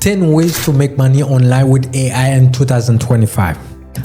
10 ways to make money online with AI in 2025.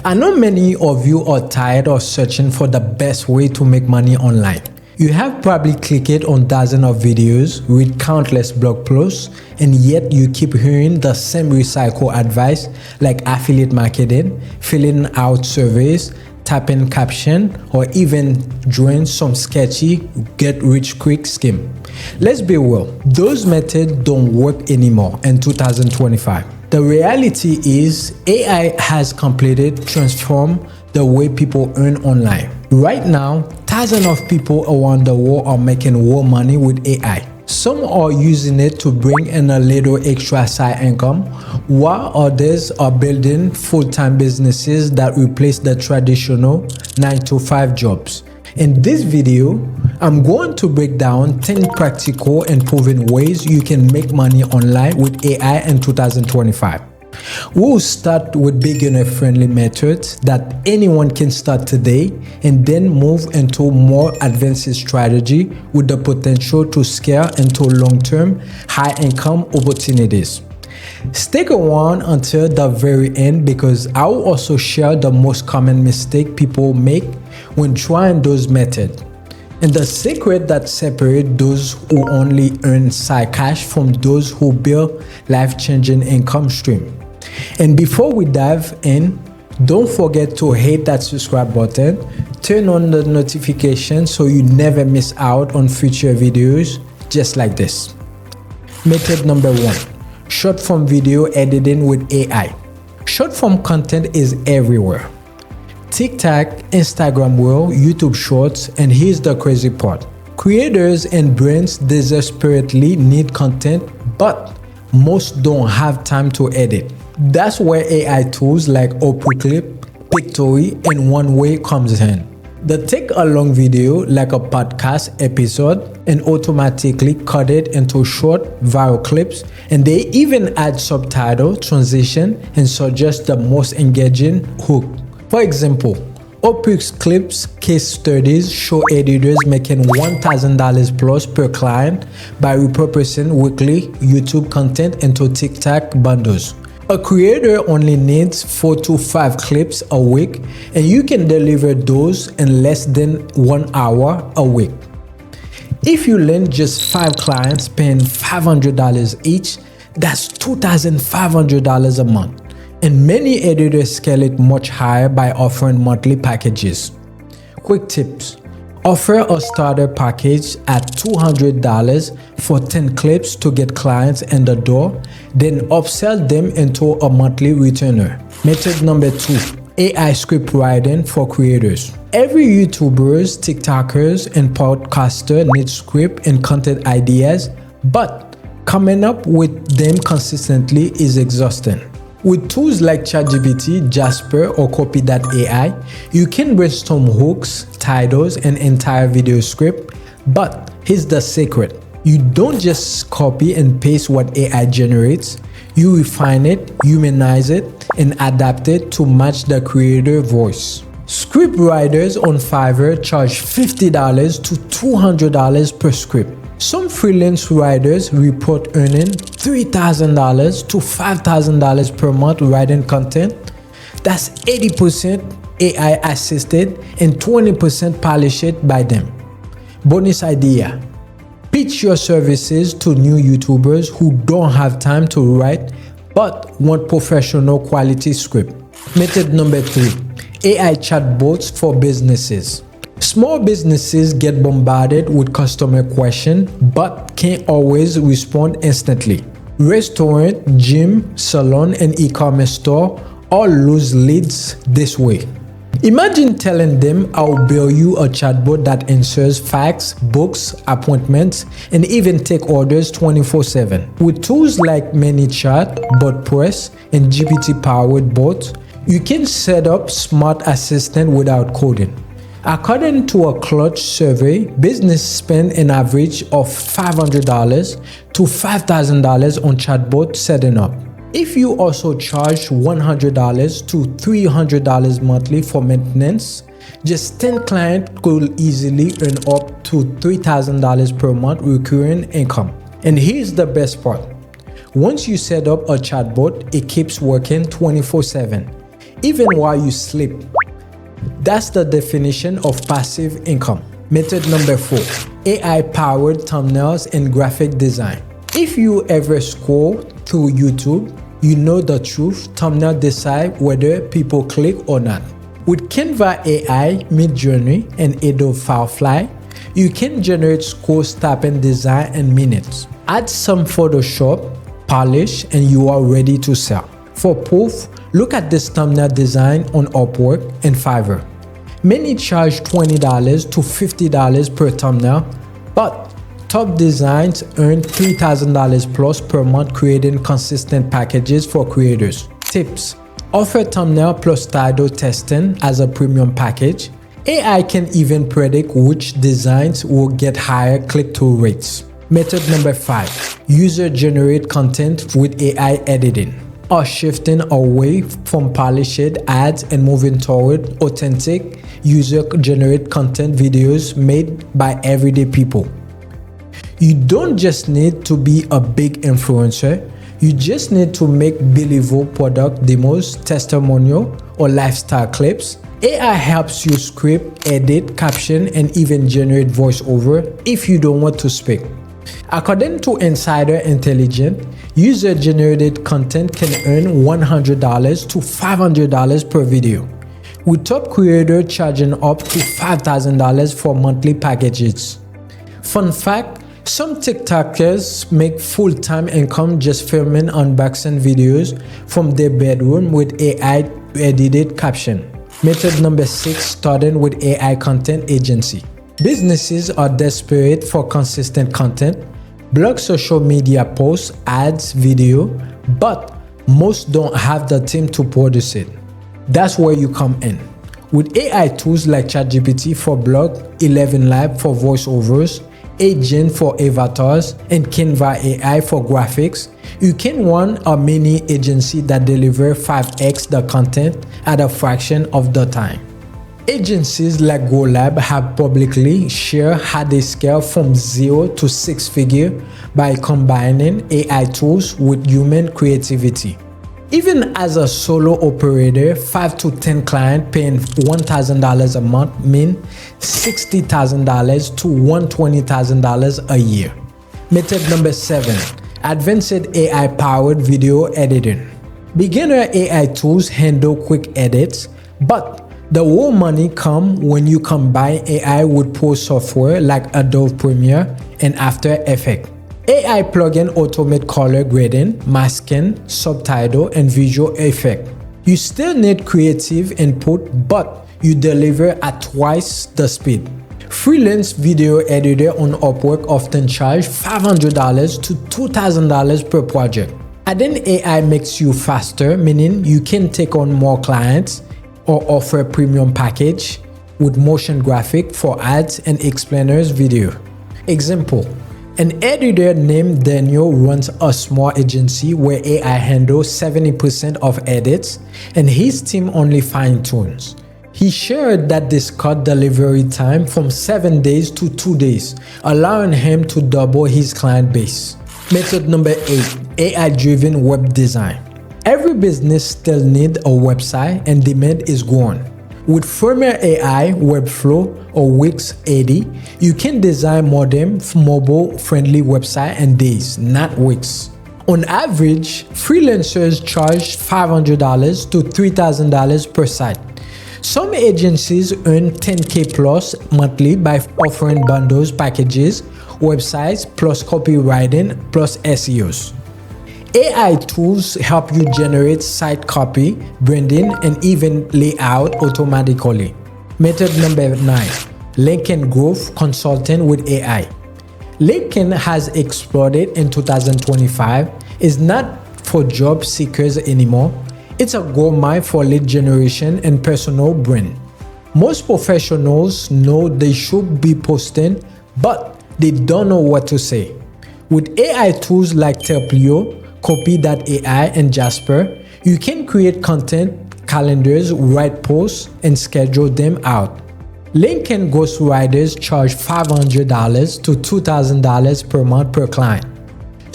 I know many of you are tired of searching for the best way to make money online. You have probably clicked on dozens of videos, read countless blog posts, and yet you keep hearing the same recycled advice like affiliate marketing, filling out surveys, tapping caption, or even join some sketchy get-rich-quick scheme. Let's be real, those methods don't work anymore in 2025. The reality is AI has completely transformed the way people earn online. Right now, thousands of people around the world are making more money with AI. Some are using it to bring in a little extra side income, while others are building full-time businesses that replace the traditional 9-to-5 jobs. In this video, I'm going to break down 10 practical and proven ways you can make money online with AI in 2025. We'll start with beginner-friendly methods that anyone can start today and then move into more advanced strategy with the potential to scale into long-term, high-income opportunities. Stick around until the very end because I will also share the most common mistake people make when trying those methods and the secret that separates those who only earn side cash from those who build life-changing income stream. And before we dive in, don't forget to hit that subscribe button, turn on the notification so you never miss out on future videos just like this. Method number 1. Short form video editing with AI. Short form content is everywhere. TikTok, Instagram Reel, YouTube Shorts, and here's the crazy part. Creators and brands desperately need content, but most don't have time to edit. That's where AI tools like OpenClip, Pictory, and OneWay comes in. They take a long video like a podcast episode and automatically cut it into short viral clips, and they even add subtitle, transition, and suggest the most engaging hook. For example, OpenClip's case studies show editors making $1,000 plus per client by repurposing weekly YouTube content into TikTok bundles. A creator only needs 4 to 5 clips a week, and you can deliver those in less than 1 hour a week. If you land just 5 clients paying $500 each, that's $2,500 a month. And many editors scale it much higher by offering monthly packages. Quick tips. Offer a starter package at $200 for 10 clips to get clients in the door, then upsell them into a monthly retainer. Method number 2. AI script writing for creators. Every YouTubers, TikTokers, and podcaster need script and content ideas, but coming up with them consistently is exhausting. With tools like ChatGPT, Jasper, or Copy.ai, you can brainstorm hooks, titles, and entire video script. But here's the secret. You don't just copy and paste what AI generates. You refine it, humanize it, and adapt it to match the creator voice. Script writers on Fiverr charge $50 to $200 per script. Some freelance writers report earning $3,000 to $5,000 per month writing content. That's 80% AI assisted and 20% polished by them. Bonus idea. Pitch your services to new YouTubers who don't have time to write but want professional quality script. Method number 3. AI chatbots for businesses. Small businesses get bombarded with customer questions but can't always respond instantly. Restaurant, gym, salon, and e-commerce store all lose leads this way. Imagine telling them I'll bill you a chatbot that answers fax, books, appointments, and even take orders 24/7. With tools like ManyChat, BotPress, and GPT-powered bots, you can set up smart assistant without coding. According to a Clutch survey, businesses spend an average of $500 to $5,000 on chatbot setting up. If you also charge $100 to $300 monthly for maintenance, just 10 clients could easily earn up to $3,000 per month recurring income. And here's the best part. Once you set up a chatbot, it keeps working 24/7, even while you sleep. That's the definition of passive income. Method number 4, AI-powered thumbnails and graphic design. If you ever scroll through YouTube, you know the truth, thumbnails decide whether people click or not. With Canva AI, Midjourney, and Adobe Firefly, you can generate scroll-stopping design in minutes. Add some Photoshop, polish, and you are ready to sell. For proof, look at this thumbnail design on Upwork and Fiverr. Many charge $20 to $50 per thumbnail, but top designs earn $3,000 plus per month creating consistent packages for creators. Tips: offer thumbnail plus title testing as a premium package. AI can even predict which designs will get higher click-through rates. Method number 5, user-generated content with AI editing. Are shifting away from polished ads and moving toward authentic, user-generated content videos made by everyday people. You don't just need to be a big influencer, you just need to make believable product demos, testimonial, or lifestyle clips. AI helps you script, edit, caption, and even generate voiceover if you don't want to speak. According to Insider Intelligence, user-generated content can earn $100 to $500 per video, with top creators charging up to $5,000 for monthly packages. Fun fact, some TikTokers make full-time income just filming unboxing videos from their bedroom with AI-edited caption. Method number 6, starting with AI content agency. Businesses are desperate for consistent content, blog, social media posts, ads, video, but most don't have the team to produce it. That's where you come in. With AI tools like ChatGPT for blog, 11lab for voiceovers, Agent for avatars, and Canva AI for graphics, you can run a mini agency that delivers 5x the content at a fraction of the time. Agencies like GoLab have publicly shared how they scale from 0 to 6 figure by combining AI tools with human creativity. Even as a solo operator, 5 to 10 clients paying $1,000 a month mean $60,000 to $120,000 a year. Method number 7, advanced AI-powered video editing. Beginner AI tools handle quick edits, but the real money comes when you combine AI with pro software like Adobe Premiere and After Effects. AI plugin automate color grading, masking, subtitle, and visual effect. You still need creative input, but you deliver at twice the speed. Freelance video editor on Upwork often charge $500 to $2,000 per project. Adding AI makes you faster, meaning you can take on more clients or offer a premium package with motion graphic for ads and explainers video. Example: an editor named Daniel runs a small agency where AI handles 70% of edits and his team only fine-tunes. He shared that this cut delivery time from 7 days to 2 days, allowing him to double his client base. Method number 8, AI-driven web design. Every business still needs a website and demand is growing. With Firmware AI, Webflow, or Wix 80, you can design modern, mobile-friendly website in days, not weeks. On average, freelancers charge $500 to $3,000 per site. Some agencies earn $10K plus monthly by offering bundles, packages, websites, plus copywriting, plus SEOs. AI tools help you generate site copy, branding, and even layout automatically. Method number 9, LinkedIn growth consulting with AI. LinkedIn has exploded in 2025. It's not for job seekers anymore. It's a goldmine for lead generation and personal brand. Most professionals know they should be posting, but they don't know what to say. With AI tools like Templio, Copy.ai, and Jasper, you can create content, calendars, write posts, and schedule them out. LinkedIn ghostwriters charge $500 to $2,000 per month per client.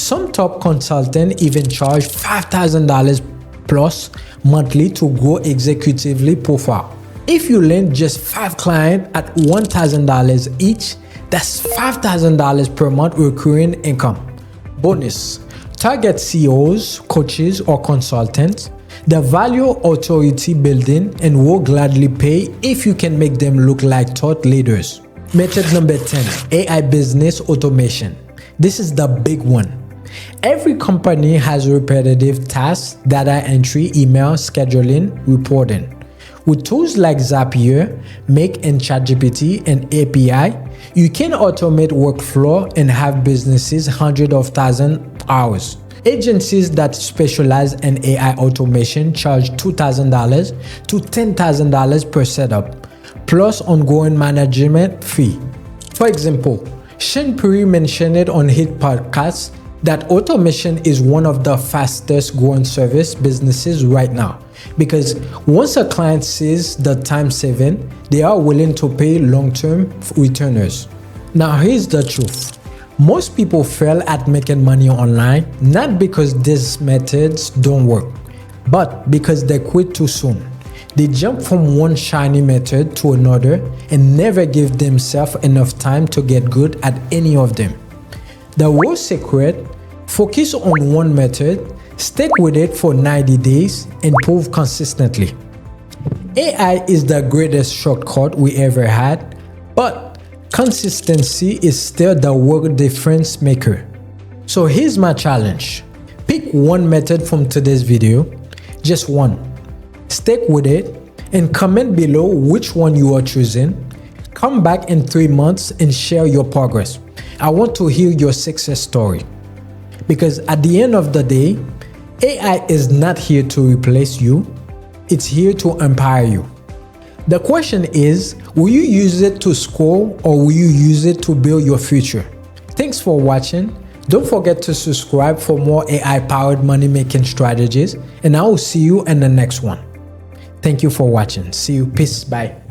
Some top consultants even charge $5,000 plus monthly to grow executively profile. If you land just 5 clients at $1,000 each, that's $5,000 per month recurring income. Bonus: target CEOs, coaches, or consultants. They value authority building and will gladly pay if you can make them look like thought leaders. Method number 10, AI business automation. This is the big one. Every company has repetitive tasks, data entry, email, scheduling, reporting. With tools like Zapier, Make, and ChatGPT and API, you can automate workflow and have businesses hundreds of thousands hours. Agencies that specialize in AI automation charge $2,000 to $10,000 per setup, plus ongoing management fee. For example, Shen Puri mentioned it on his podcast that automation is one of the fastest growing service businesses right now, because once a client sees the time saving, they are willing to pay long-term returners. Now here's the truth. Most people fail at making money online not because these methods don't work, but because they quit too soon. They jump from one shiny method to another and never give themselves enough time to get good at any of them. The real secret: focus on one method, stick with it for 90 days, and prove consistently. AI is the greatest shortcut we ever had, but consistency is still the real difference maker. So here's my challenge. Pick one method from today's video, just one. Stick with it and comment below which one you are choosing. Come back in 3 months and share your progress. I want to hear your success story. Because at the end of the day, AI is not here to replace you, it's here to empower you. The question is, will you use it to score or will you use it to build your future? Thanks for watching. Don't forget to subscribe for more AI-powered money-making strategies, and I will see you in the next one. Thank you for watching. See you. Peace. Bye.